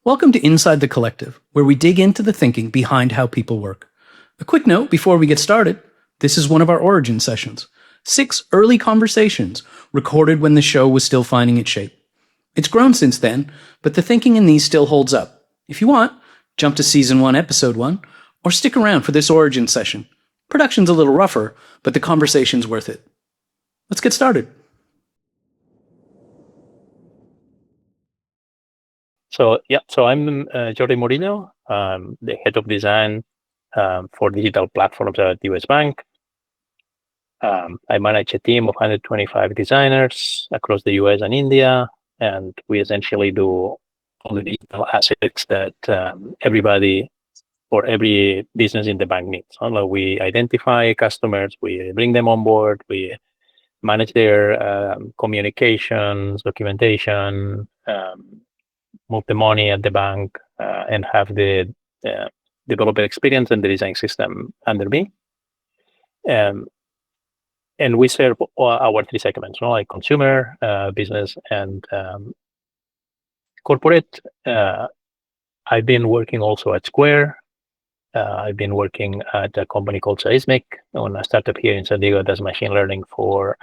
Welcome to Inside the Collective, where we dig into the thinking behind how people work. A quick note before we get started, this is one of our origin sessions. 6 early conversations recorded when the show was still finding its shape. It's grown since then, but the thinking in these still holds up. If you want, jump to Season 1, Episode 1, or stick around for this origin session. Production's a little rougher, but the conversation's worth it. Let's get started. So I'm Jordi Morillo. I'm the head of design for digital platforms at US Bank. I manage a team of 125 designers across the US and India, and we essentially do all the digital assets that everybody or every business in the bank needs. We identify customers, we bring them on board, we manage their communications, documentation, move the money at the bank, and have the developer experience and the design system under me. And we serve our 3 segments, like consumer, business, and corporate. I've been working also at Square. I've been working at a company called Seismic on a startup here in San Diego that does machine learning for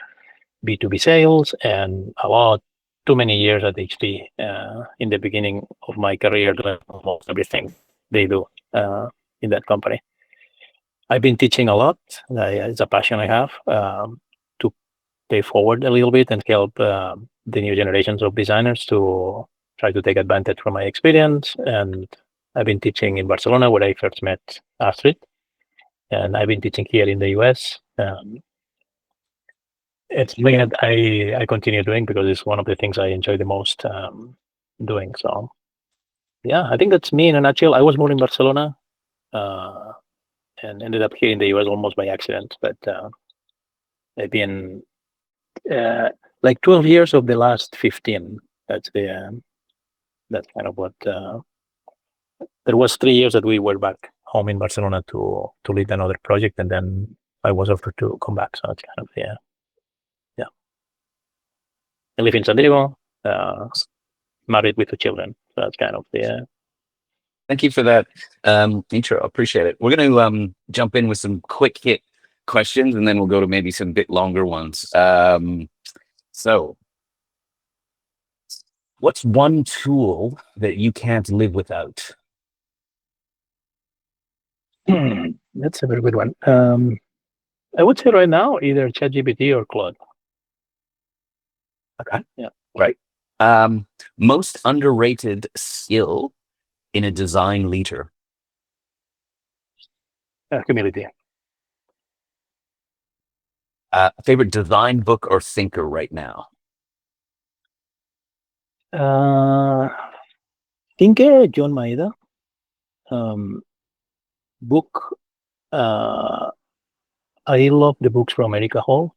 B2B sales, and too many years at HP. In the beginning of my career, doing almost everything they do in that company. I've been teaching a lot. It's a passion I have to pay forward a little bit and help the new generations of designers to try to take advantage from my experience. And I've been teaching in Barcelona, where I first met Astrid, and I've been teaching here in the US. It's something that I continue doing because it's one of the things I enjoy the most doing. So, yeah, I think that's me in a nutshell. I was born in Barcelona and ended up here in the US almost by accident. But I've been like 12 years of the last 15. That's kind of what. There was 3 years that we were back home in Barcelona to lead another project, and then I was offered to come back. So it's kind of yeah. I live in San Diego, married with 2 children. So that's kind of the. Thank you for that intro. Appreciate it. We're going to jump in with some quick hit questions, and then we'll go to maybe some bit longer ones. So what's one tool that you can't live without? That's a very good one. I would say right now, either ChatGPT or Claude. Okay. Yeah. Right. Most underrated skill in a design leader? Humility. Favorite design book or thinker right now? Thinker, John Maeda. Book. I love the books from Erica Hall.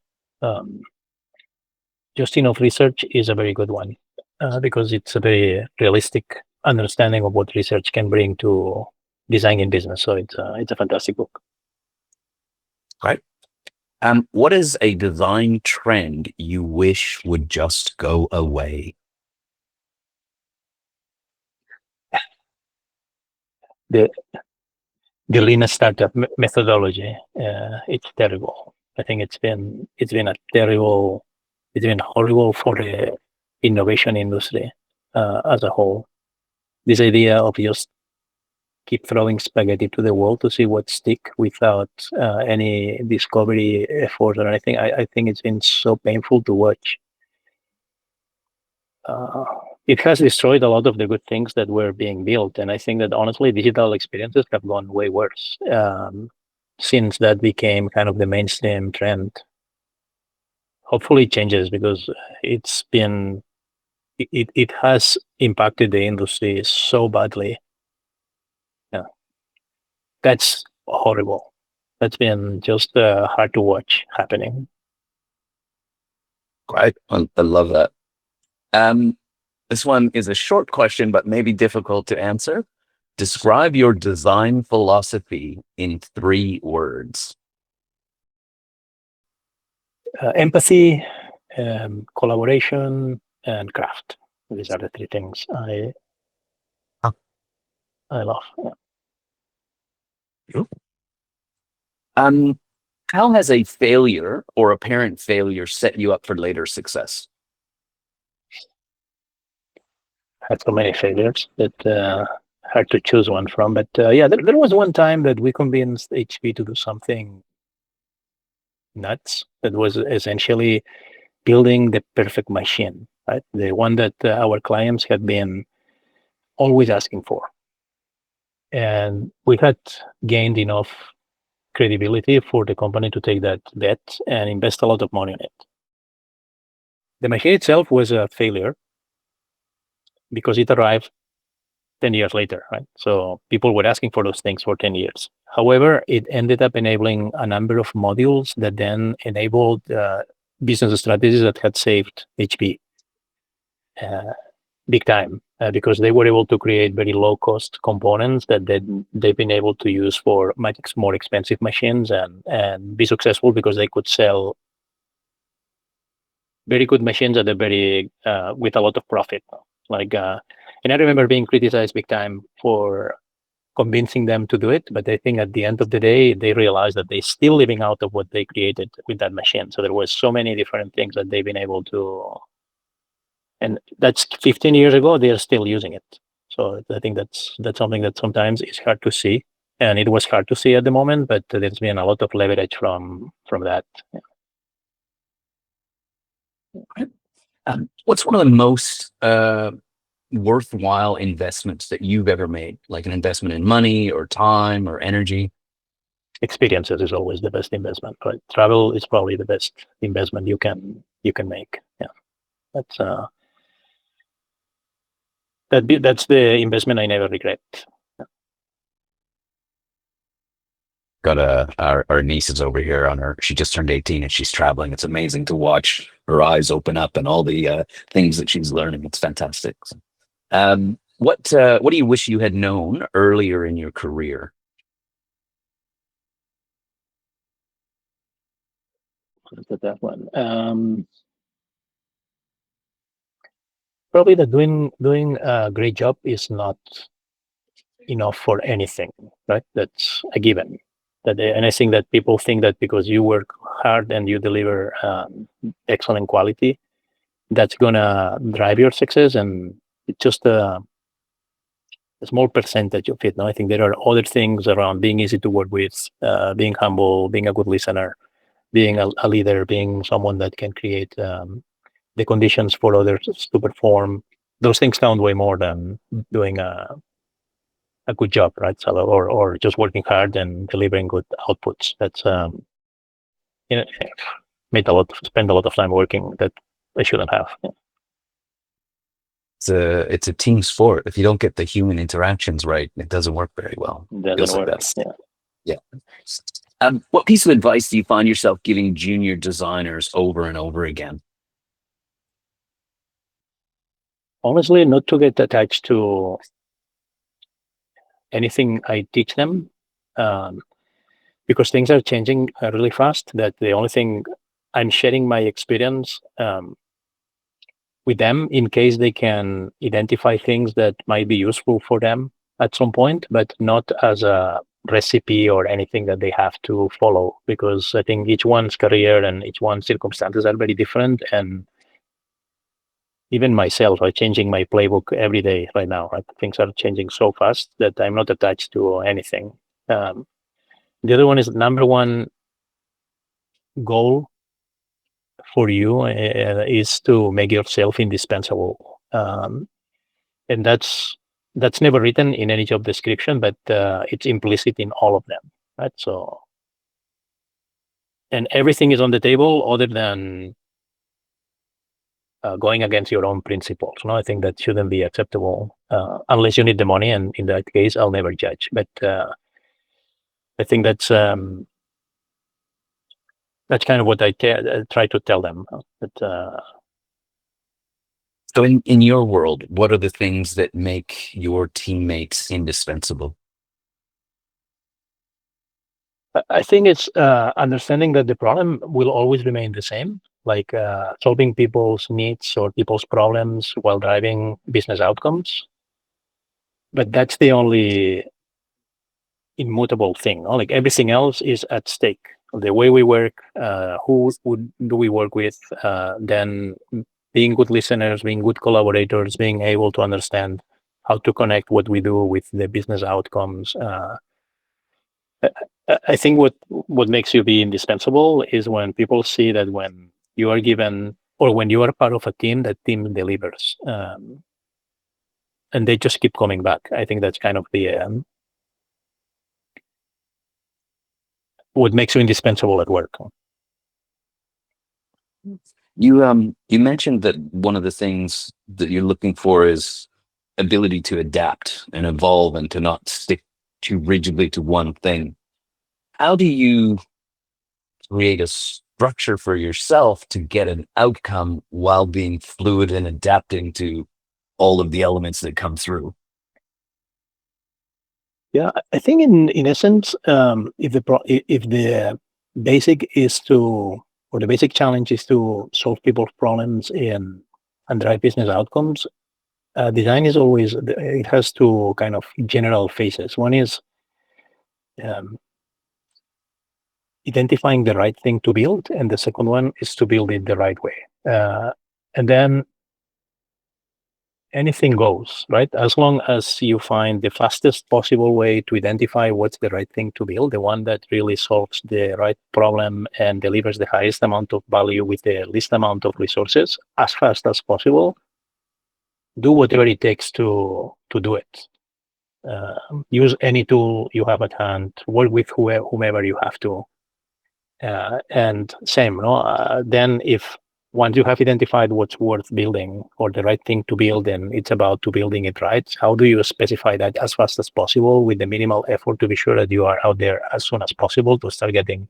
Just Enough Research is a very good one because it's a very realistic understanding of what research can bring to design in business. So it's a fantastic book. Right. What is a design trend you wish would just go away? The lean startup methodology. It's terrible. I think it's been horrible for the innovation industry as a whole. This idea of just keep throwing spaghetti to the wall to see what stick without any discovery effort or anything. I think it's been so painful to watch. It has destroyed a lot of the good things that were being built, and I think that honestly, digital experiences have gone way worse since that became kind of the mainstream trend. Hopefully, it changes because it has impacted the industry so badly. Yeah, that's horrible. That's been just hard to watch happening. Right. I love that. This one is a short question, but maybe difficult to answer. Describe your design philosophy in 3 words. Empathy, collaboration, and craft. These are the 3 things I love. Yeah. How has a failure or apparent failure set you up for later success? Had so many failures that hard to choose one from. But yeah, there was one time that we convinced HP to do something nuts. That was essentially building the perfect machine, right? The one that our clients had been always asking for. And we had gained enough credibility for the company to take that bet and invest a lot of money in it. The machine itself was a failure because it arrived 10 years later, right? So people were asking for those things for 10 years. However, it ended up enabling a number of modules that then enabled business strategies that had saved HP big time because they were able to create very low cost components that they've been able to use for much more expensive machines and be successful because they could sell very good machines at a very with a lot of profit. And I remember being criticized big time for convincing them to do it, but I think at the end of the day, they realized that they're still living out of what they created with that machine. So there was so many different things that they've been able to, and that's 15 years ago, they're still using it. So I think that's something that sometimes is hard to see, and it was hard to see at the moment, but there's been a lot of leverage from that. What's one of the most worthwhile investments that you've ever made, like an investment in money or time or energy? Experiences is always the best investment, right? Travel is probably the best investment you can make. Yeah, that's the investment I never regret. Got our niece is over here on her. She just turned 18 and she's traveling. It's amazing to watch her eyes open up and all the things that she's learning. It's fantastic. What do you wish you had known earlier in your career? That one. Probably that doing a great job is not enough for anything, right? That's a given. And I think that people think that because you work hard and you deliver excellent quality, that's gonna drive your success, and it's just a small percentage of it. No, I think there are other things around being easy to work with, being humble, being a good listener, being a leader, being someone that can create the conditions for others to perform. Those things count way more than doing a good job, right? So, or just working hard and delivering good outputs. That's spend a lot of time working that I shouldn't have. It's a team sport. If you don't get the human interactions right, it doesn't work very well. It doesn't work. Yeah. What piece of advice do you find yourself giving junior designers over and over again? Honestly, not to get attached to anything I teach them, because things are changing really fast. That the only thing I'm sharing my experience with them in case they can identify things that might be useful for them at some point, but not as a recipe or anything that they have to follow, because I think each one's career and each one's circumstances are very different. And even myself, I'm changing my playbook every day right now. Right? Things are changing so fast that I'm not attached to anything. The other one is number one goal for you is to make yourself indispensable. And that's never written in any job description, but it's implicit in all of them, right? So, and everything is on the table other than going against your own principles. No, I think that shouldn't be acceptable unless you need the money, and in that case, I'll never judge. But I think that's kind of what I try to tell them. So in your world, what are the things that make your teammates indispensable? I think it's understanding that the problem will always remain the same, like solving people's needs or people's problems while driving business outcomes. but that's the only immutable thing. Like everything else is at stake. The way we work, who do we work with, then being good listeners, being good collaborators, being able to understand how to connect what we do with the business outcomes. I think what makes you be indispensable is when people see that when you are given or when you are part of a team, that team delivers, and they just keep coming back. I think that's kind of the what makes you indispensable at work. You mentioned that one of the things that you're looking for is ability to adapt and evolve and to not stick too rigidly to one thing. How do you create a structure for yourself to get an outcome while being fluid and adapting to all of the elements that come through? Yeah, I think in essence, if the basic is to or the basic challenge is to solve people's problems and drive business outcomes, design is always it has two kind of general phases. One is um, identifying the right thing to build, and the second one is to build it the right way. And then anything goes, right? As long as you find the fastest possible way to identify what's the right thing to build, the one that really solves the right problem and delivers the highest amount of value with the least amount of resources as fast as possible, do whatever it takes to do it. Use any tool you have at hand, work with whomever you have to. And same, no? Then if once you have identified what's worth building or the right thing to build, and it's about to building it right, how do you specify that as fast as possible with the minimal effort to be sure that you are out there as soon as possible to start getting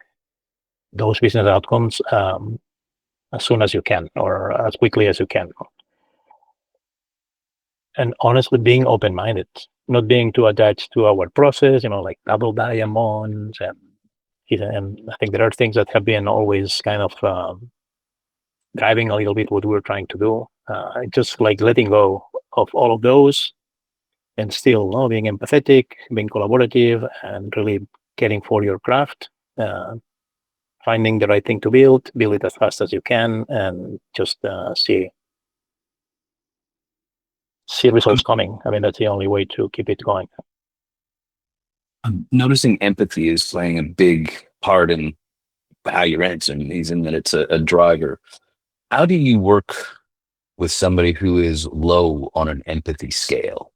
those business outcomes as soon as you can or as quickly as you can. And honestly, being open-minded, not being too attached to our process, like double diamonds and I think there are things that have been always kind of driving a little bit what we're trying to do. Just like letting go of all of those and still being empathetic, being collaborative, and really caring for your craft. Finding the right thing to build it as fast as you can, and just see results coming. I mean, that's the only way to keep it going. I'm noticing empathy is playing a big part in how you're answering these, in that it's a driver. How do you work with somebody who is low on an empathy scale?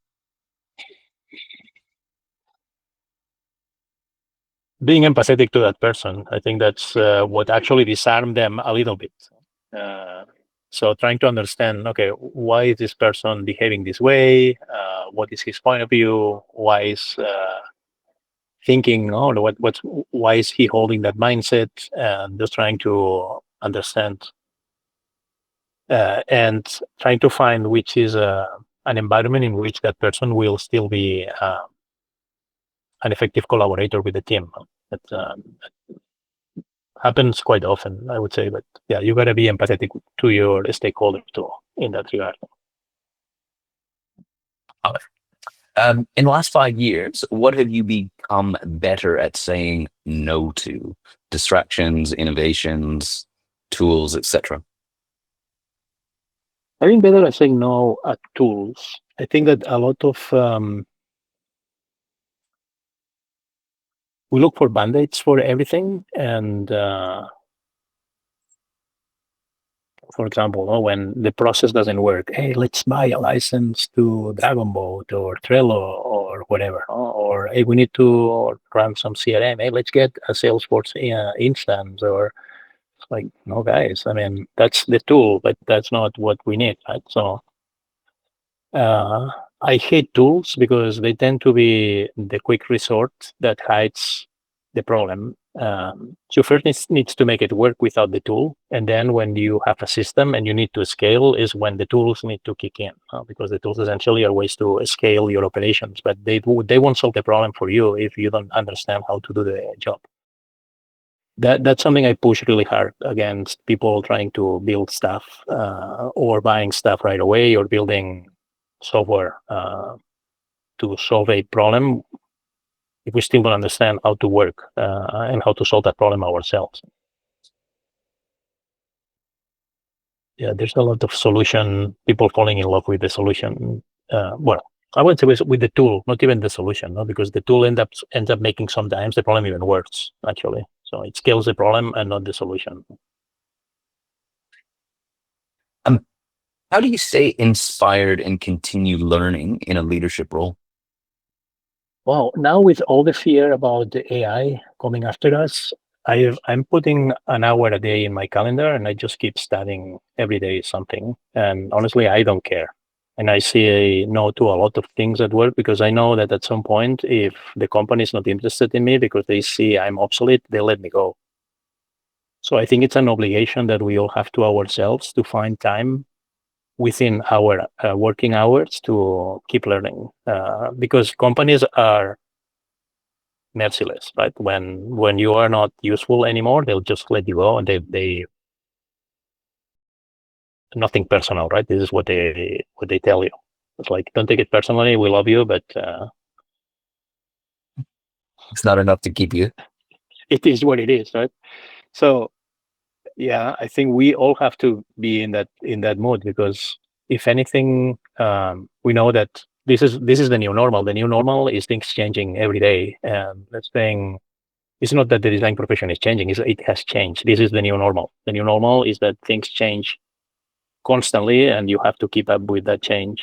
Being empathetic to that person, I think that's what actually disarmed them a little bit. So trying to understand, okay, why is this person behaving this way? What is his point of view? Why is thinking? Why is he holding that mindset? And just trying to understand and trying to find which is an environment in which that person will still be an effective collaborator with the team. That happens quite often, I would say. But yeah, you got to be empathetic to your stakeholders too in that regard. In the last 5 years, what have you become better at saying no to? Distractions, innovations, tools, etc. I think better at saying no at tools. I think that a lot of we look for band-aids for everything, and for example, when the process doesn't work, hey, let's buy a license to Dragonboat or Trello or whatever, or hey, we need to run some CRM. Hey, let's get a Salesforce instance. Or it's like, no, guys. I mean, that's the tool, but that's not what we need, right? So I hate tools because they tend to be the quick resort that hides the problem. So first needs to make it work without the tool, and then when you have a system and you need to scale is when the tools need to kick in, because the tools essentially are ways to scale your operations, but they won't solve the problem for you if you don't understand how to do the job. That's something I push really hard against people trying to build stuff or buying stuff right away or building software to solve a problem if we still don't understand how to work and how to solve that problem ourselves. Yeah, there's a lot of people falling in love with the solution. Well, I would say with the tool, not even the solution, no? Because the tool ends up making sometimes the problem even worse, actually. So it scales the problem and not the solution. How do you stay inspired and continue learning in a leadership role? Well, now with all the fear about the AI coming after us, I'm putting an hour a day in my calendar, and I just keep studying every day something. And honestly, I don't care. And I say no to a lot of things at work because I know that at some point, if the company is not interested in me because they see I'm obsolete, they'll let me go. So I think it's an obligation that we all have to ourselves to find time within our working hours to keep learning, because companies are merciless, right? When you are not useful anymore, they'll just let you go, and they nothing personal, right? This is what they tell you. It's like, don't take it personally. We love you, but It's not enough to keep you. it is what it is, right? So yeah, I think we all have to be in that mood, because if anything, we know that this is the new normal. The new normal is things changing every day, and that's thing. It's not that the design profession is changing; it has changed. This is the new normal. The new normal is that things change constantly, and you have to keep up with that change.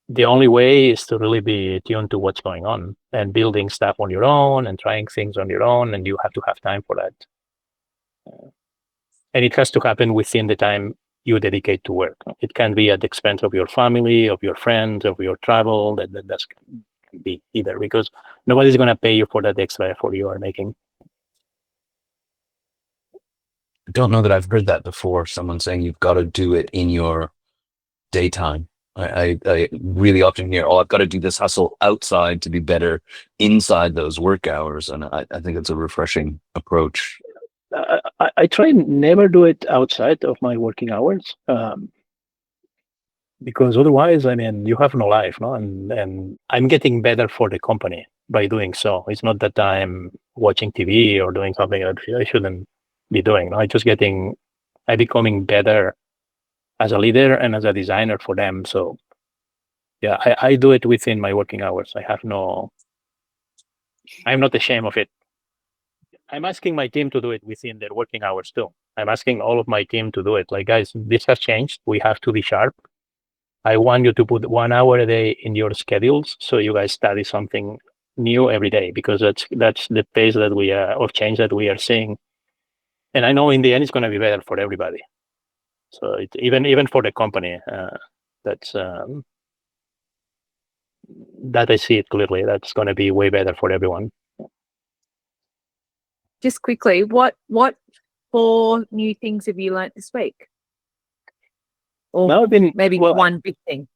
The only way is to really be tuned to what's going on and building stuff on your own and trying things on your own, and you have to have time for that. And it has to happen within the time you dedicate to work. It can be at the expense of your family, of your friends, of your travel. That's can be either, because nobody's going to pay you for that extra effort you are making. I don't know that I've heard that before. Someone saying you've got to do it in your daytime. I really often hear, oh, I've got to do this hustle outside to be better inside those work hours. And I think it's a refreshing approach. I try and never do it outside of my working hours, because otherwise, I mean, you have no life, no? And I'm getting better for the company by doing so. It's not that I'm watching TV or doing something that I shouldn't be doing. No? I'm becoming better as a leader and as a designer for them. So yeah, I do it within my working hours. I'm not ashamed of it. I'm asking my team to do it within their working hours too. I'm asking all of my team to do it. Like, guys, this has changed. We have to be sharp. I want you to put 1 hour a day in your schedules so you guys study something new every day, because that's the pace that we are of change that we are seeing. And I know in the end it's going to be better for everybody. So even for the company, that's that I see it clearly. That's going to be way better for everyone. Just quickly, what 4 new things have you learnt this week? Or one big thing.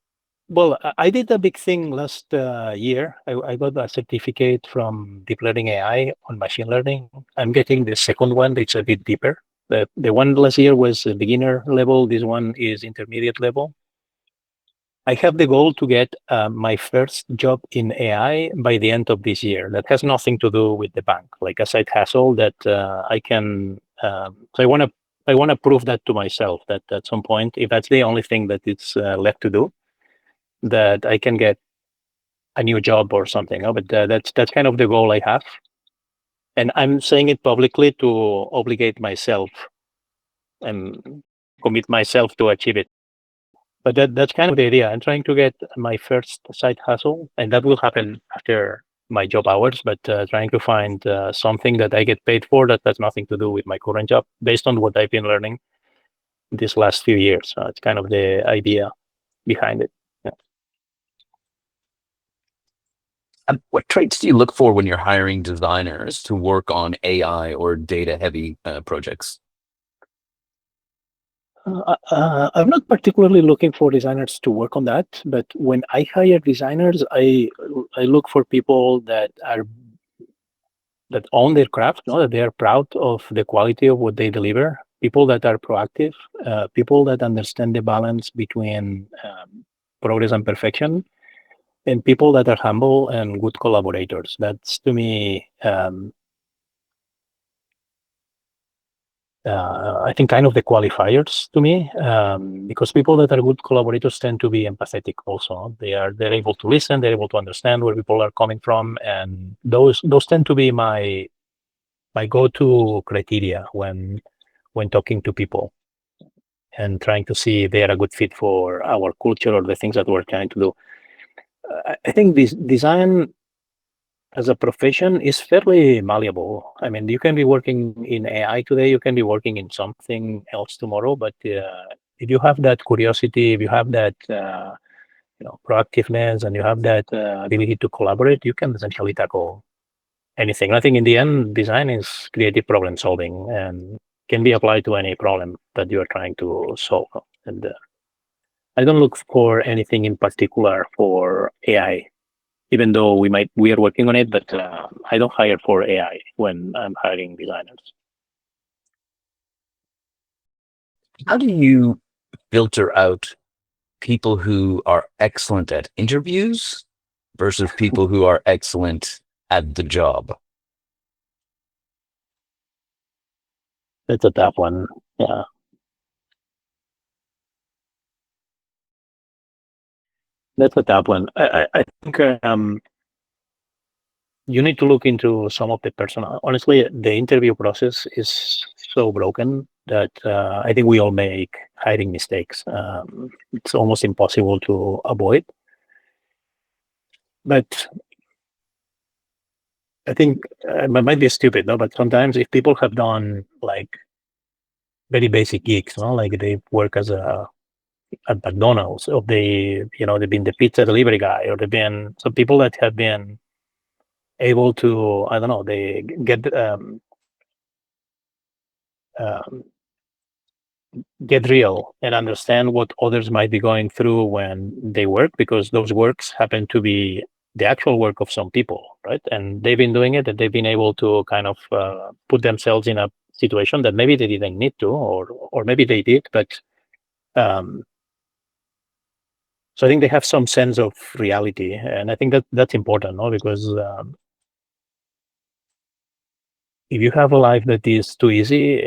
Well, I did a big thing last year. I got a certificate from Deep Learning AI on machine learning. I'm getting the second one. It's a bit deeper. The one last year was a beginner level. This one is intermediate level. I have the goal to get my first job in AI by the end of this year. That has nothing to do with the bank, like a side hustle that I can. So I want to prove that to myself, that at some point, if that's the only thing that it's left to do, that I can get a new job or something. But that's kind of the goal I have, and I'm saying it publicly to obligate myself and commit myself to achieve it. But that's kind of the idea. I'm trying to get my first side hustle, and that will happen after my job hours, but trying to find something that I get paid for that has nothing to do with my current job, based on what I've been learning these last few years. It's kind of the idea behind it. Yeah. What traits do you look for when you're hiring designers to work on AI or data-heavy projects? I'm not particularly looking for designers to work on that, but when I hire designers, I look for people that own their craft, that they are proud of the quality of what they deliver, people that are proactive, people that understand the balance between progress and perfection, and people that are humble and good collaborators. That's, to me, I think kind of the qualifiers to me, because people that are good collaborators tend to be empathetic also. They're able to listen, they're able to understand where people are coming from, and those tend to be my go-to criteria when talking to people and trying to see if they are a good fit for our culture or the things that we're trying to do. I think this design as a profession is fairly malleable. I mean, you can be working in AI today, you can be working in something else tomorrow, but if you have that curiosity, if you have that proactiveness, and you have that ability to collaborate, you can essentially tackle anything. I think in the end, design is creative problem solving and can be applied to any problem that you are trying to solve. And I don't look for anything in particular for AI, even though we are working on it, but I don't hire for AI when I'm hiring designers. How do you filter out people who are excellent at interviews versus people who are excellent at the job? That's a tough one. Yeah. That's a tough one. I think you need to look into some of the personal. Honestly, the interview process is so broken that I think we all make hiring mistakes. It's almost impossible to avoid. But I think it might be stupid, no? But sometimes if people have done like very basic gigs, like they work as at McDonald's, or they've been the pizza delivery guy, or they've been some people that have been able to, I don't know, they get real and understand what others might be going through when they work, because those works happen to be the actual work of some people, right? And they've been doing it, and they've been able to kind of put themselves in a situation that maybe they didn't need to, or maybe they did, but so I think they have some sense of reality, and I think that's important, no? Because if you have a life that is too easy,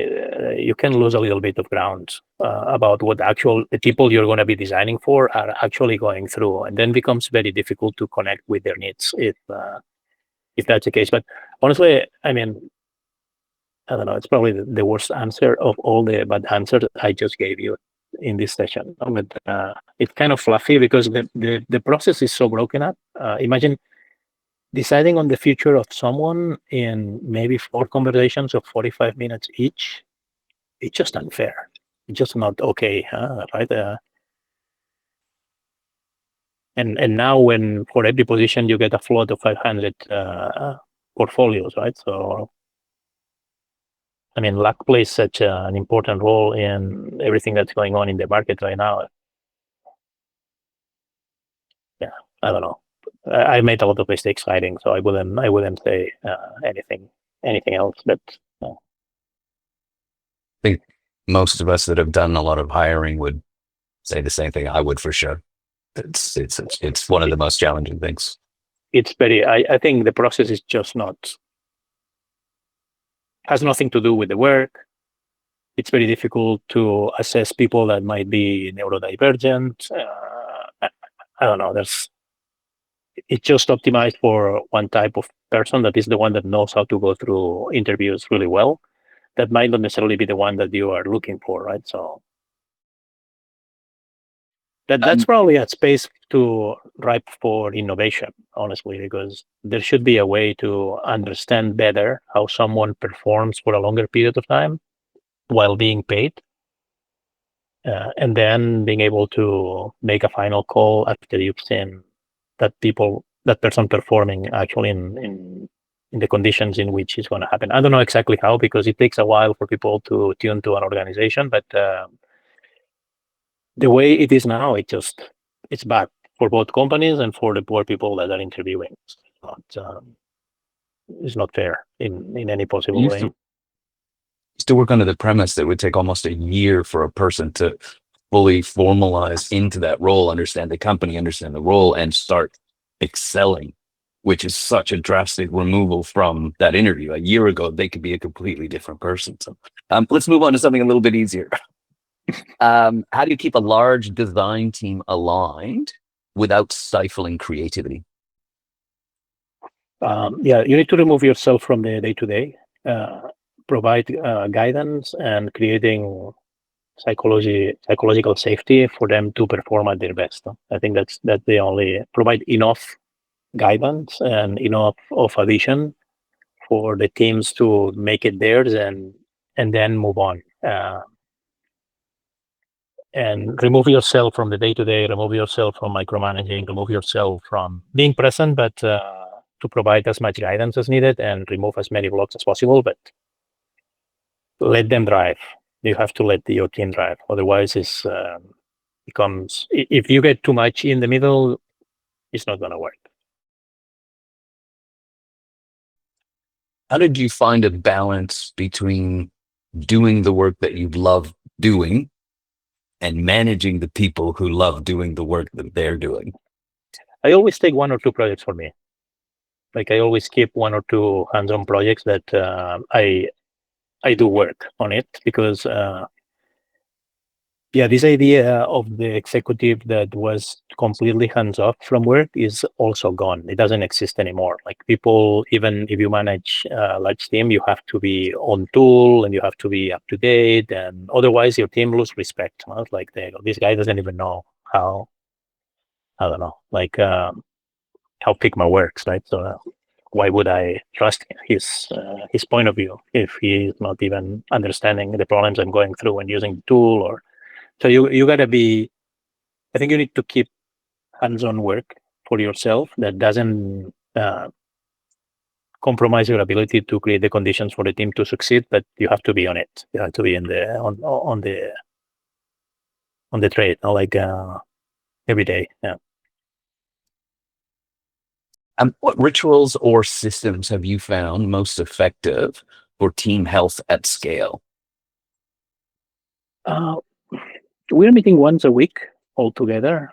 you can lose a little bit of ground about what the people you're going to be designing for are actually going through, and then becomes very difficult to connect with their needs if that's the case. But honestly, I mean, I don't know. It's probably the worst answer of all the bad answers I just gave you in this session. But it's kind of fluffy because the process is so broken up. Imagine deciding on the future of someone in maybe 4 conversations of 45 minutes each. It's just unfair. It's just not okay, right? And now, when for every position you get a flood of 500 portfolios, right? So, I mean, luck plays such an important role in everything that's going on in the market right now. Yeah, I don't know. I made a lot of mistakes hiring, so I wouldn't say anything else. But I think most of us that have done a lot of hiring would say the same thing. I would, for sure. It's one of the most challenging things. It's very. I think the process is just has nothing to do with the work. It's very difficult to assess people that might be neurodivergent. I don't know. It's just optimized for one type of person, that is the one that knows how to go through interviews really well. That might not necessarily be the one that you are looking for, right? So that's probably a space to ripe for innovation, honestly, because there should be a way to understand better how someone performs for a longer period of time while being paid, and then being able to make a final call after you've seen that person performing actually in the conditions in which it's going to happen. I don't know exactly how, because it takes a while for people to tune to an organization, but the way it is now, it's bad for both companies and for the poor people that are interviewing. It's not fair in any possible way. Used to work under the premise that it would take almost a year for a person to fully formalize into that role, understand the company, understand the role, and start excelling, which is such a drastic removal from that interview. A year ago, they could be a completely different person. So let's move on to something a little bit easier. How do you keep a large design team aligned without stifling creativity? You need to remove yourself from the day-to-day, provide guidance, and creating psychological safety for them to perform at their best. I think that's the only, provide enough guidance and enough of a vision for the teams to make it theirs and then move on. And remove yourself from the day-to-day, remove yourself from micromanaging, remove yourself from being present, but to provide as much guidance as needed and remove as many blocks as possible, but let them drive. You have to let your team drive. Otherwise, it's becomes, if you get too much in the middle, it's not going to work. How did you find a balance between doing the work that you love doing and managing the people who love doing the work that they're doing? I always take 1 or 2 projects for me. Like I always keep 1 or 2 hands-on projects that I do work on it, because this idea of the executive that was completely hands-off from work is also gone. It doesn't exist anymore. Like people, even if you manage a large team, you have to be on tool and you have to be up to date, and otherwise your team lose respect. Like this guy doesn't even know how, I don't know, like how Figma works, right? So why would I trust his point of view if he is not even understanding the problems I'm going through when using the tool? Or so you got to be, I think you need to keep hands-on work for yourself that doesn't compromise your ability to create the conditions for the team to succeed, but you have to be on it. You have to be on the trade, like every day. Yeah. What rituals or systems have you found most effective for team health at scale? We're meeting once a week all together.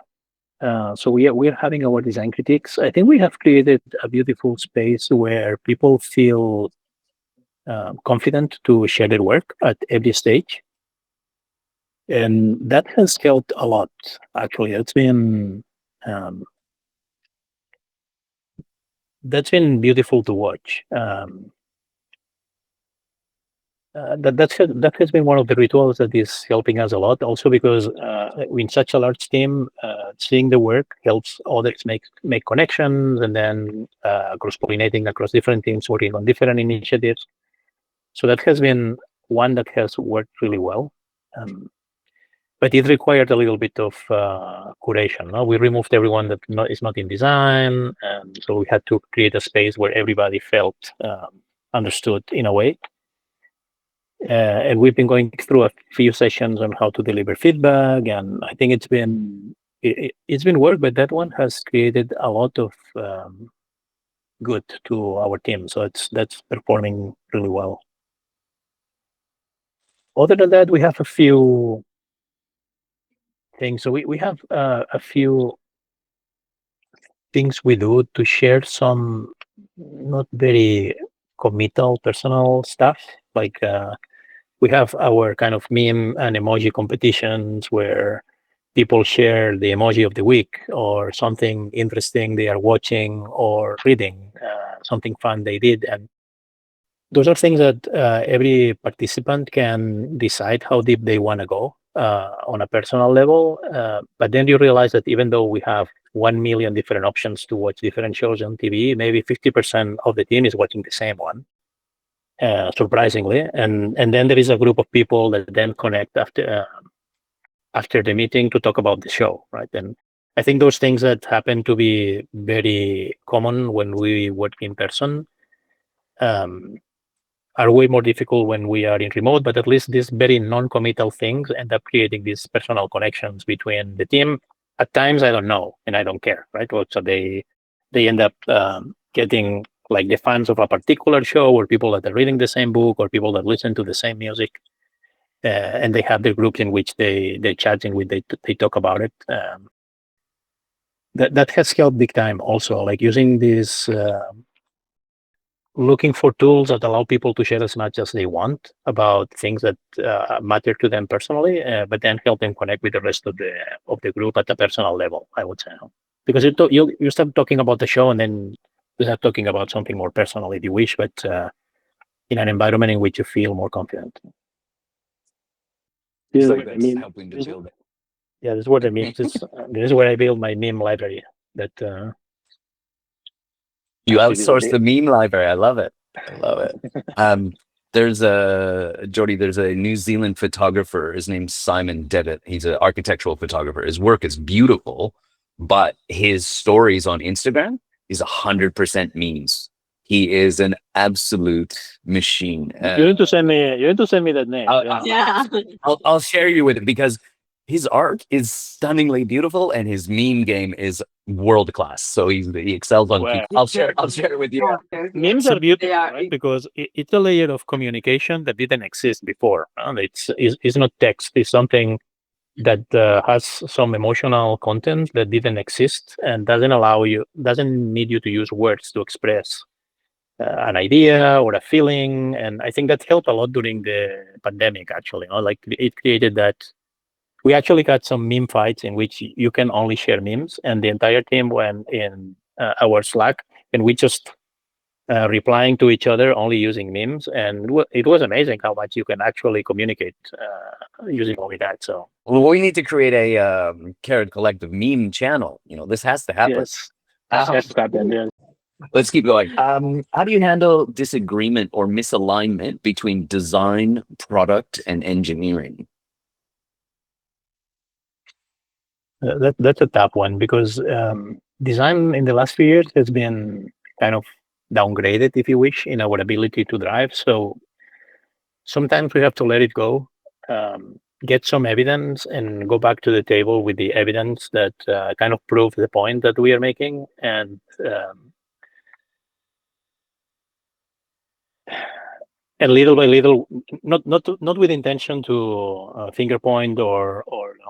So we're having our design critiques. I think we have created a beautiful space where people feel confident to share their work at every stage. And that has helped a lot, actually. That's been beautiful to watch. That has been one of the rituals that is helping us a lot. Also because in such a large team, seeing the work helps others make connections, and then cross-pollinating across different teams, working on different initiatives. So that has been one that has worked really well. But it required a little bit of curation. No? We removed everyone that is not in design, and so we had to create a space where everybody felt understood in a way. And we've been going through a few sessions on how to deliver feedback, and I think it's been work, but that one has created a lot of good to our team. So that's performing really well. Other than that, we have a few things. So we have a few things we do to share some not very committal personal stuff. Like we have our kind of meme and emoji competitions where people share the emoji of the week or something interesting they are watching or reading, something fun they did. And those are things that every participant can decide how deep they want to go on a personal level. But then you realize that even though we have 1 million different options to watch different shows on TV, maybe 50% of the team is watching the same one, surprisingly. And then there is a group of people that then connect after the meeting to talk about the show, right? And I think those things that happen to be very common when we work in person are way more difficult when we are in remote, but at least these very non-committal things end up creating these personal connections between the team. At times, I don't know, and I don't care, right? So they end up getting like the fans of a particular show, or people that are reading the same book, or people that listen to the same music, and they have their groups in which they're chatting with, they talk about it. that has helped big time also, like using this, looking for tools that allow people to share as much as they want about things that matter to them personally, but then help them connect with the rest of the group at a personal level, I would say. Because you start talking about the show and then you start talking about something more personal if you wish, but in an environment in which you feel more confident. It's like that's helping to build it. Yeah, this is what I mean. This is where I build my meme library. That you outsource the meme library. I love it. There's Jordi, there's a New Zealand photographer. His name's Simon Devitt. He's an architectural photographer. His work is beautiful, but his stories on Instagram is 100% memes. He is an absolute machine. You need to send me. You need to send me that name. I'll share you with it because his art is stunningly beautiful and his meme game is world class. So he excels on. Wow. I'll share it with you. Memes are beautiful, right? Because it's a layer of communication that didn't exist before. It's not text. It's something that has some emotional content that didn't exist and doesn't need you to use words to express an idea or a feeling. And I think that helped a lot during the pandemic, actually. Like it created that. We actually got some meme fights in which you can only share memes, and the entire team went in our Slack, and we just replying to each other only using memes, and it was amazing how much you can actually communicate using only that. So we need to create a Carrot Collective meme channel. This has to happen. Yes, has to happen. Yeah. Let's keep going. How do you handle disagreement or misalignment between design, product, and engineering? That's a tough one because design in the last few years has been kind of downgraded, if you wish, in our ability to drive. So sometimes we have to let it go, get some evidence, and go back to the table with the evidence that kind of proves the point that we are making. And little by little, not with intention to finger point or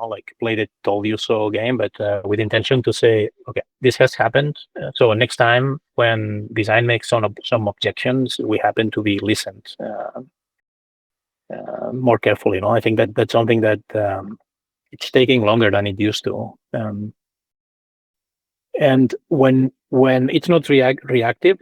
like play the told you so game, but with intention to say, okay, this has happened. So next time when design makes some objections, we happen to be listened more carefully. I think that's something that it's taking longer than it used to. And when it's not reactive.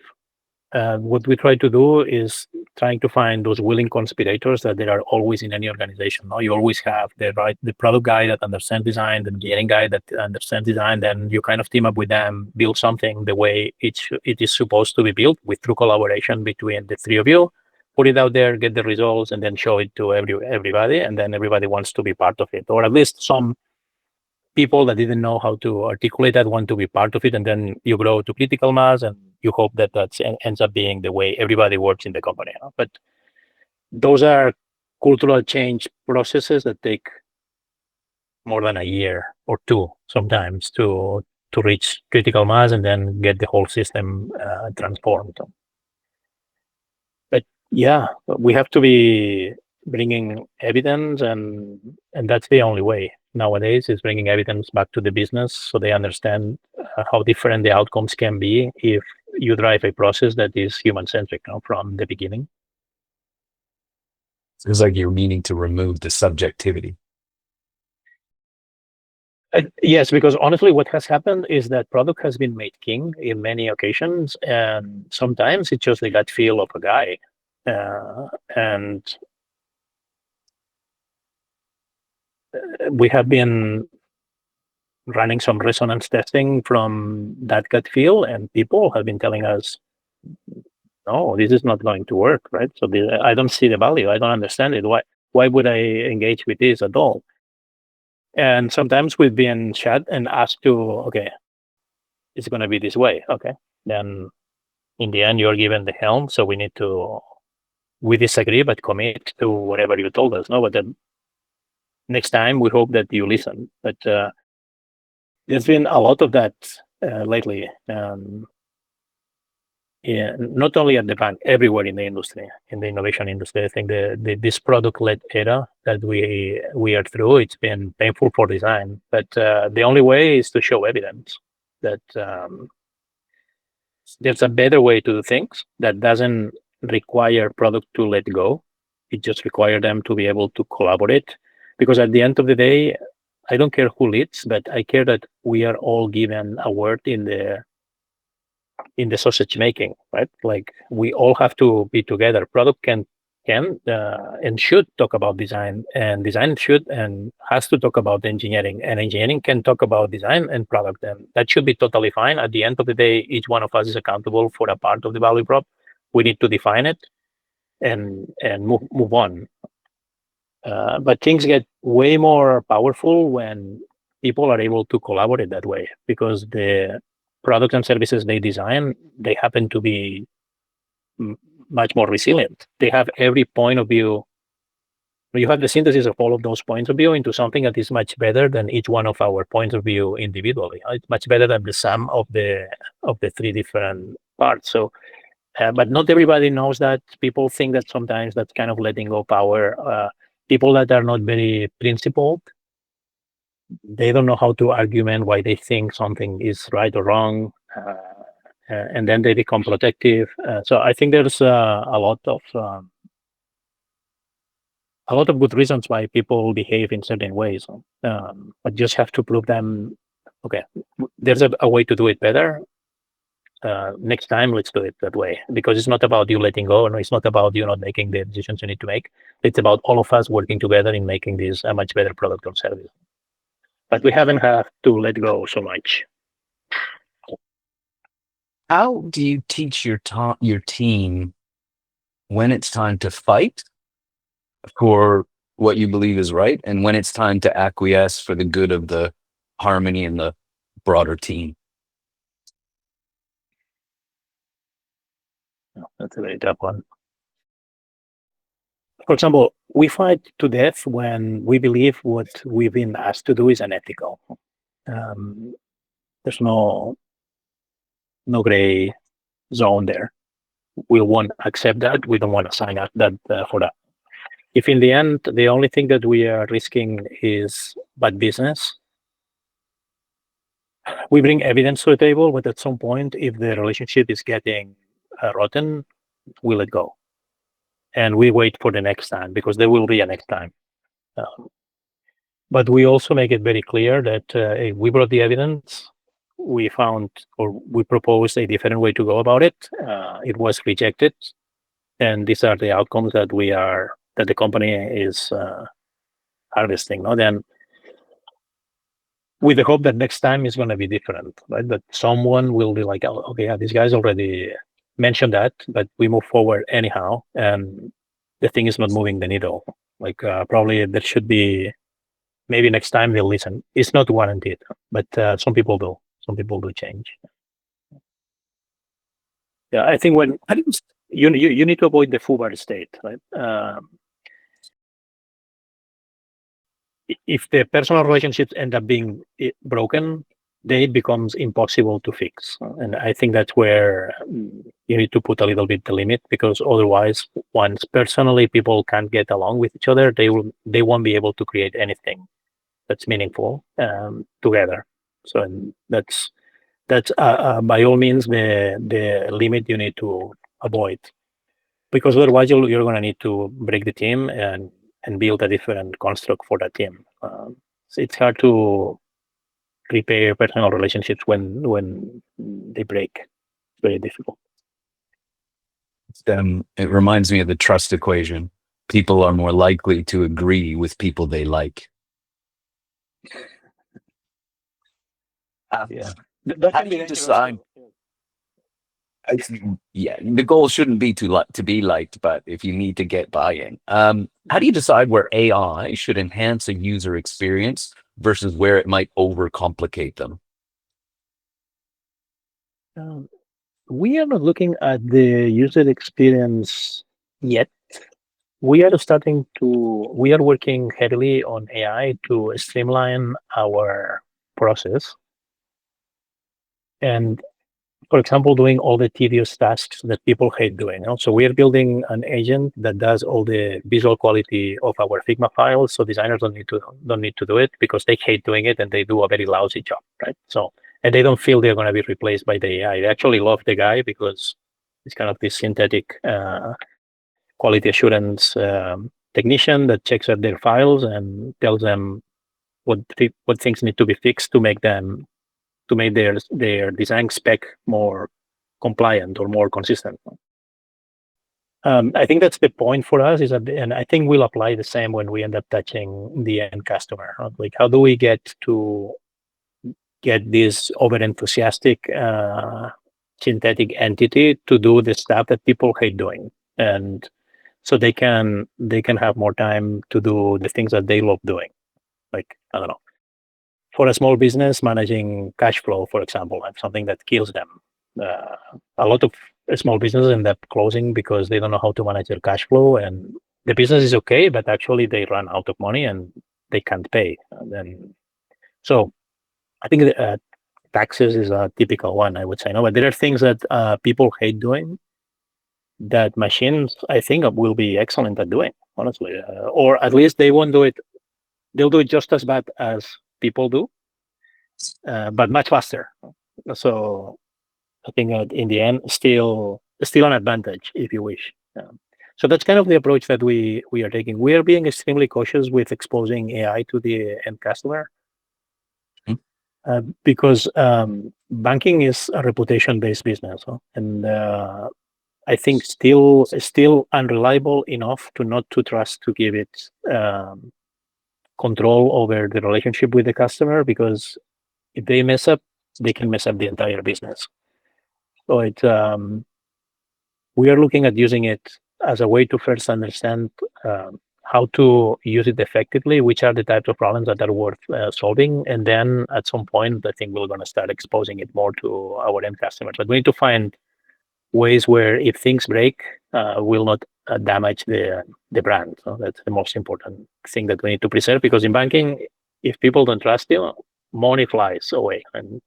What we try to do is trying to find those willing conspirators that there are always in any organization. You always have the product guy that understands design, the engineering guy that understands design. Then you kind of team up with them, build something the way it is supposed to be built with true collaboration between the three of you. Put it out there, get the results, and then show it to everybody. And then everybody wants to be part of it, or at least some people that didn't know how to articulate that want to be part of it, and then you grow to critical mass, and you hope that ends up being the way everybody works in the company. But those are cultural change processes that take more than a year or two sometimes to reach critical mass and then get the whole system transformed. But yeah, we have to be bringing evidence, and that's the only way nowadays, is bringing evidence back to the business so they understand how different the outcomes can be if you drive a process that is human-centric from the beginning. It's like you're meaning to remove the subjectivity. Yes, because honestly, what has happened is that product has been made king in many occasions, and sometimes it's just the gut feel of a guy. And we have been running some resonance testing from that gut feel, and people have been telling us, no, this is not going to work, right? So I don't see the value. I don't understand it. Why would I engage with this at all? And sometimes we've been chat and asked to, okay, it's going to be this way. Okay. Then in the end, you're given the helm. So we disagree, but commit to whatever you told us. No, but then next time we hope that you listen. But there's been a lot of that lately. Yeah, not only at the bank, everywhere in the industry, in the innovation industry. I think this product-led era that we are through, it's been painful for design. But the only way is to show evidence. that there's a better way to do things that doesn't require product to let go. It just requires them to be able to collaborate. Because at the end of the day, I don't care who leads, but I care that we are all given a word in the sausage making, right? Like we all have to be together. Product can and should talk about design, and design should and has to talk about engineering, and engineering can talk about design and product, and that should be totally fine. At the end of the day, each one of us is accountable for a part of the value prop. We need to define it and move on. But things get way more powerful when people are able to collaborate that way, because the products and services they design, they happen to be much more resilient. They have every point of view. You have the synthesis of all of those points of view into something that is much better than each one of our points of view individually. It's much better than the sum of the three different parts. So, but not everybody knows that. People think that sometimes that's kind of letting go power. People that are not very principled, they don't know how to argument why they think something is right or wrong. And then they become protective. So I think there's a lot of good reasons why people behave in certain ways. But just have to prove them. Okay, there's a way to do it better. Next time, let's do it that way, because it's not about you letting go, and it's not about you not making the decisions you need to make. It's about all of us working together in making this a much better product or service. But we haven't had to let go so much. How do you teach your team when it's time to fight for what you believe is right, and when it's time to acquiesce for the good of the harmony and the broader team? That's a very tough one. For example, we fight to death when we believe what we've been asked to do is unethical. There's no gray zone there. We won't accept that. We don't want to sign up for that. If in the end, the only thing that we are risking is bad business, we bring evidence to the table, but at some point, if the relationship is getting rotten, we let go. And we wait for the next time, because there will be a next time. But we also make it very clear that we brought the evidence, we found or we proposed a different way to go about it. It was rejected, and these are the outcomes that the company is harvesting. No, then with the hope that next time is going to be different, right? That someone will be like, oh, okay, yeah, these guys already mentioned that, but we move forward anyhow, and the thing is not moving the needle. Like probably there should be, maybe next time they'll listen. It's not guaranteed, but some people do. Some people do change. Yeah, I think when you need to avoid the foobar state, right? If the personal relationships end up being broken, then it becomes impossible to fix. And I think that's where you need to put a little bit the limit, because otherwise, once personally people can't get along with each other, they won't be able to create anything that's meaningful together. So that's by all means the limit you need to avoid, because otherwise you're going to need to break the team and build a different construct for that team. So it's hard to repair personal relationships when they break. It's very difficult. It reminds me of the trust equation. People are more likely to agree with people they like. Yeah. How do you decide? Yeah, the goal shouldn't be to be liked, but if you need to get buy-in, how do you decide where AI should enhance a user experience versus where it might overcomplicate them? We are not looking at the user experience yet. We are working heavily on AI to streamline our process. And for example, doing all the tedious tasks that people hate doing. So we are building an agent that does all the visual quality of our Figma files, so designers don't need to do it, because they hate doing it and they do a very lousy job, right? So, and they don't feel they're going to be replaced by the AI. They actually love the guy because it's kind of this synthetic quality assurance technician that checks out their files and tells them what things need to be fixed to make their design spec more compliant or more consistent. I think that's the point for us, and I think we'll apply the same when we end up touching the end customer. Right? Like, how do we get this over enthusiastic synthetic entity to do the stuff that people hate doing, and so they can have more time to do the things that they love doing. Like, I don't know, for a small business, managing cash flow, for example, that's something that kills them. A lot of small businesses end up closing because they don't know how to manage their cash flow, and the business is okay, but actually they run out of money and they can't pay. And then, so I think taxes is a typical one, I would say. No, but there are things that people hate doing that machines, I think, will be excellent at doing, honestly, or at least they won't do it. They'll do it just as bad as people do, but much faster. So I think in the end, still an advantage, if you wish. So that's kind of the approach that we are taking. We are being extremely cautious with exposing AI to the end customer, because banking is a reputation-based business, and I think still unreliable enough to not to trust to give it control over the relationship with the customer, because if they mess up, they can mess up the entire business. So we are looking at using it as a way to first understand how to use it effectively, which are the types of problems that are worth solving, and then at some point, I think we're going to start exposing it more to our end customers. But we need to find ways where if things break, will not damage the brand. So that's the most important thing that we need to preserve, because in banking, if people don't trust you, money flies away and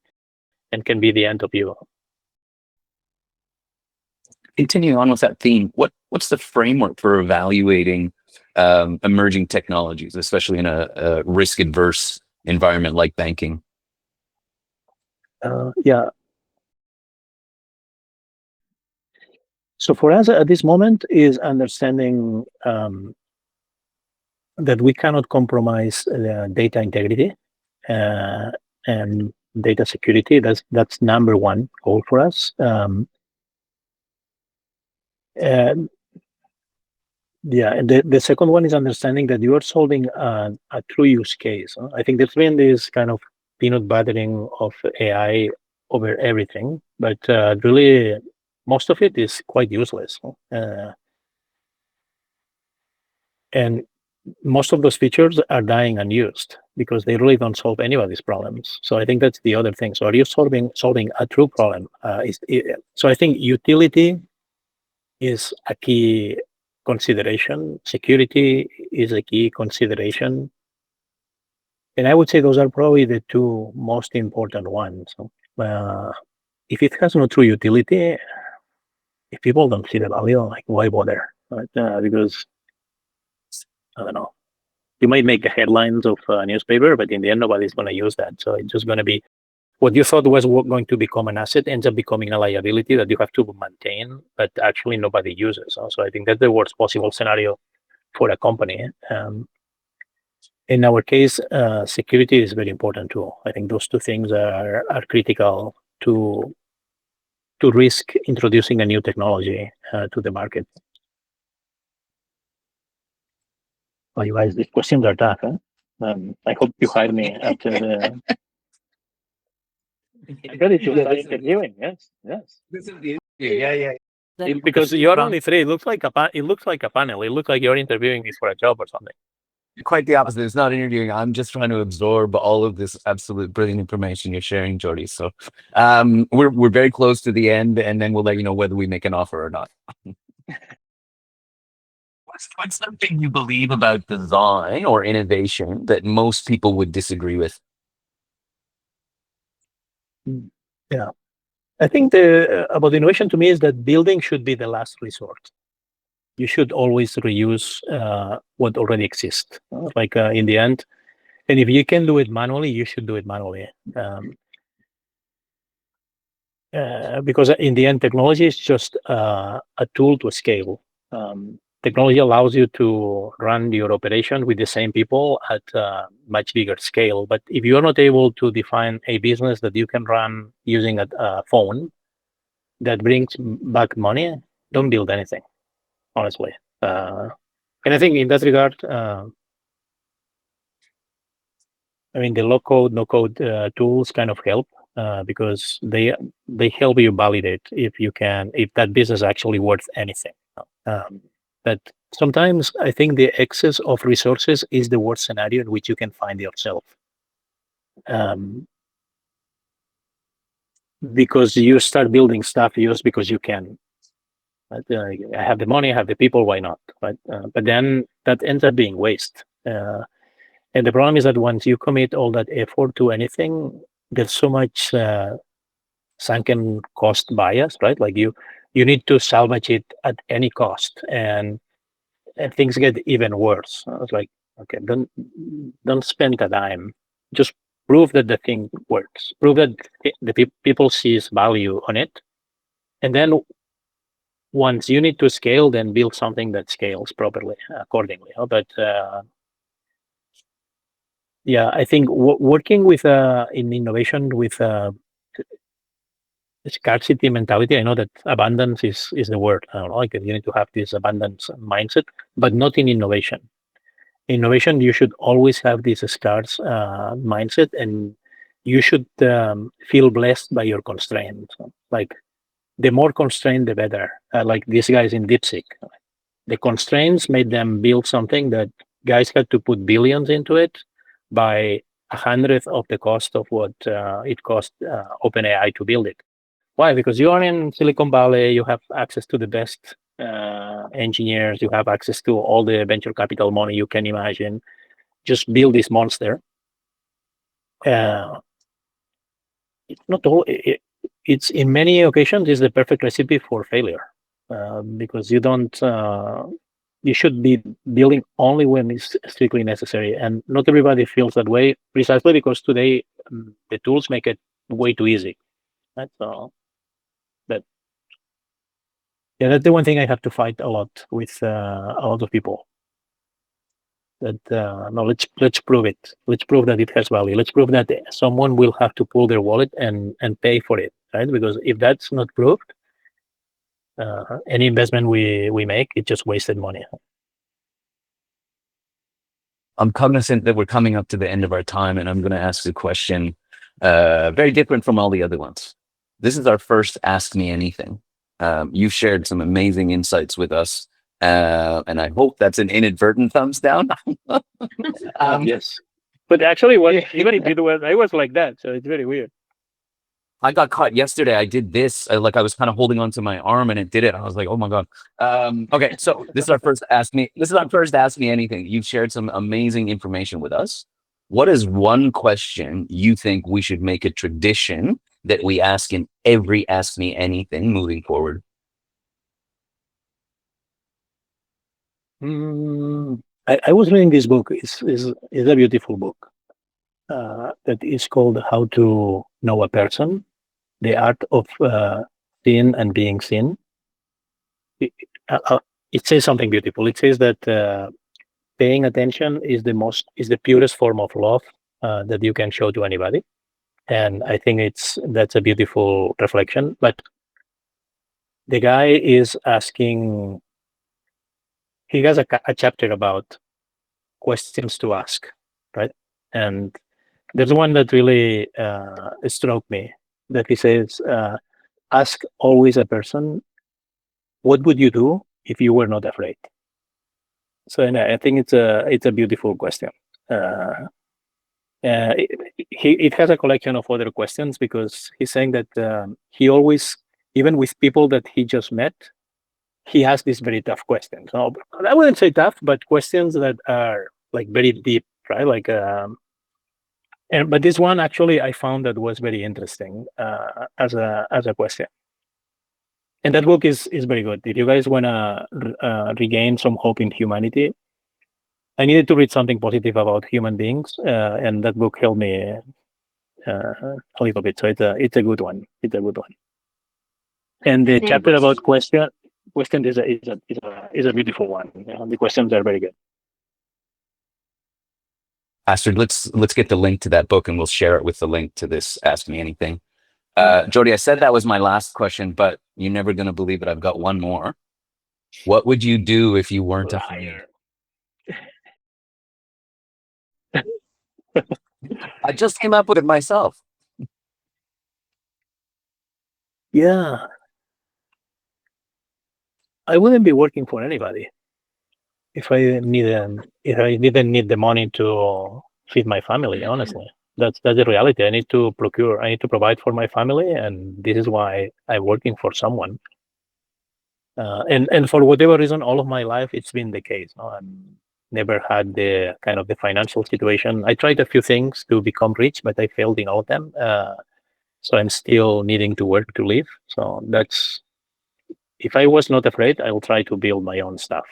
can be the end of you. Continuing on with that theme, what's the framework for evaluating emerging technologies, especially in a risk-adverse environment like banking? Yeah. So for us at this moment is understanding that we cannot compromise data integrity and data security. That's number one goal for us. And the second one is understanding that you are solving a true use case. I think there's been this kind of peanut buttering of AI over everything, but really most of it is quite useless. And most of those features are dying unused because they really don't solve anybody's problems. So I think that's the other thing. So are you solving a true problem? So I think utility is a key consideration. Security is a key consideration. And I would say those are probably the two most important ones. If it has no true utility, if people don't see the value, like, why bother? Because, I don't know, you might make the headlines of a newspaper, but in the end, nobody's going to use that. So it's just going to be what you thought was going to become an asset ends up becoming a liability that you have to maintain, but actually nobody uses. So I think that's the worst possible scenario for a company. In our case, security is very important too. I think those two things are critical to risk introducing a new technology to the market. Oh, you guys, these questions are tough. I hope you hire me after the. I'm ready to start interviewing. Yes. This is the yeah. Because you're only three. It looks like a panel. It looks like you're interviewing me for a job or something. Quite the opposite. It's not interviewing. I'm just trying to absorb all of this absolute brilliant information you're sharing, Jordi. So we're very close to the end, and then we'll let you know whether we make an offer or not. What's something you believe about design or innovation that most people would disagree with? Yeah, I think about innovation to me is that building should be the last resort. You should always reuse what already exists. In the end, and if you can do it manually, you should do it manually. Because in the end, technology is just a tool to scale. Technology allows you to run your operation with the same people at a much bigger scale. But if you're not able to define a business that you can run using a phone that brings back money, don't build anything, honestly. And I think in that regard, I mean, the low code, no code tools kind of help because they help you validate if that business actually worth anything. But sometimes I think the excess of resources is the worst scenario in which you can find yourself. Because you start building stuff just because you can. I have the money, I have the people, why not? But then that ends up being waste. And the problem is that once you commit all that effort to anything, there's so much sunken cost bias, right? Like you need to salvage it at any cost, and things get even worse. I was like, okay, don't spend a dime. Just prove that the thing works. Prove that the people sees value on it, and then once you need to scale, then build something that scales properly accordingly. But yeah, I think working with in innovation with scarcity mentality. I know that abundance is the word. I don't know, like you need to have this abundance mindset, but not in innovation. Innovation, you should always have this scarce mindset, and you should feel blessed by your constraints. Like the more constrained, the better. Like these guys in DeepSeek, the constraints made them build something that guys had to put billions into it by 100th of the cost of what it cost OpenAI to build it. Why? Because you are in Silicon Valley, you have access to the best engineers, you have access to all the venture capital money you can imagine. Just build this monster. It's not all. It's in many occasions is the perfect recipe for failure because you don't. You should be building only when it's strictly necessary, and not everybody feels that way. Precisely because today the tools make it way too easy. Right? So, but yeah, that's the one thing I have to fight a lot with a lot of people. That no, let's prove it. Let's prove that it has value. Let's prove that someone will have to pull their wallet and pay for it, right? Because if that's not proved, any investment we make, it's just wasted money. I'm cognizant that we're coming up to the end of our time, and I'm going to ask a question very different from all the other ones. This is our first Ask Me Anything. You've shared some amazing insights with us, and I hope that's an inadvertent thumbs down. Yes, but actually, even if it was, I was like that, so it's very weird. I got caught yesterday. I did this. I was kind of holding onto my arm, and it did it. I was like, "Oh my god!" Okay, so this is our first Ask Me. This is our first Ask Me Anything. You've shared some amazing information with us. What is one question you think we should make a tradition that we ask in every Ask Me Anything moving forward? I was reading this book. It's a beautiful book that is called "How to Know a Person: The Art of Seeing and Being Seen." It says something beautiful. It says that paying attention is the purest form of love that you can show to anybody, and I think that's a beautiful reflection. But the guy is asking. He has a chapter about questions to ask, right? And there's one that really struck me. That he says, "Ask always a person, what would you do if you were not afraid?" So, and I think it's a beautiful question. It has a collection of other questions because he's saying that he always, even with people that he just met, he has these very tough questions. So I wouldn't say tough, but questions that are like very deep, right? Like, but this one actually I found that was very interesting as a question. And that book is very good. If you guys want to regain some hope in humanity, I needed to read something positive about human beings, and that book helped me a little bit. So it's a good one. It's a good one. And the Any chapter about questions? question is a beautiful one. The questions are very good. Astrid, let's get the link to that book and we'll share it with the link to this Ask Me Anything. Jordi, I said that was my last question, but you're never going to believe it. I've got one more. What would you do if you weren't afraid? I just came up with it myself. Yeah. I wouldn't be working for anybody if I didn't need the money to feed my family. Honestly, that's the reality. I need to provide for my family, and this is why I'm working for someone. And for whatever reason, all of my life it's been the case. No? I've never had the kind of the financial situation. I tried a few things to become rich, but I failed in all of them. So I'm still needing to work to live. So that's, if I was not afraid, I will try to build my own stuff,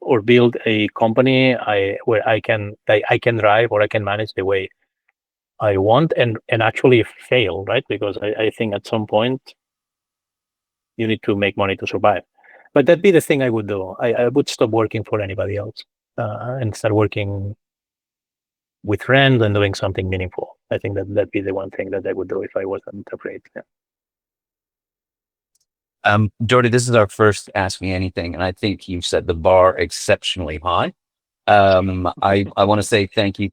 or build a company where I can drive, or I can manage the way I want, and actually fail, right? Because I think at some point you need to make money to survive. But that'd be the thing I would do. I would stop working for anybody else and start working with friends and doing something meaningful. I think that'd be the one thing that I would do if I wasn't afraid. Yeah. Jordi, this is our first Ask Me Anything, and I think you've set the bar exceptionally high. I want to say thank you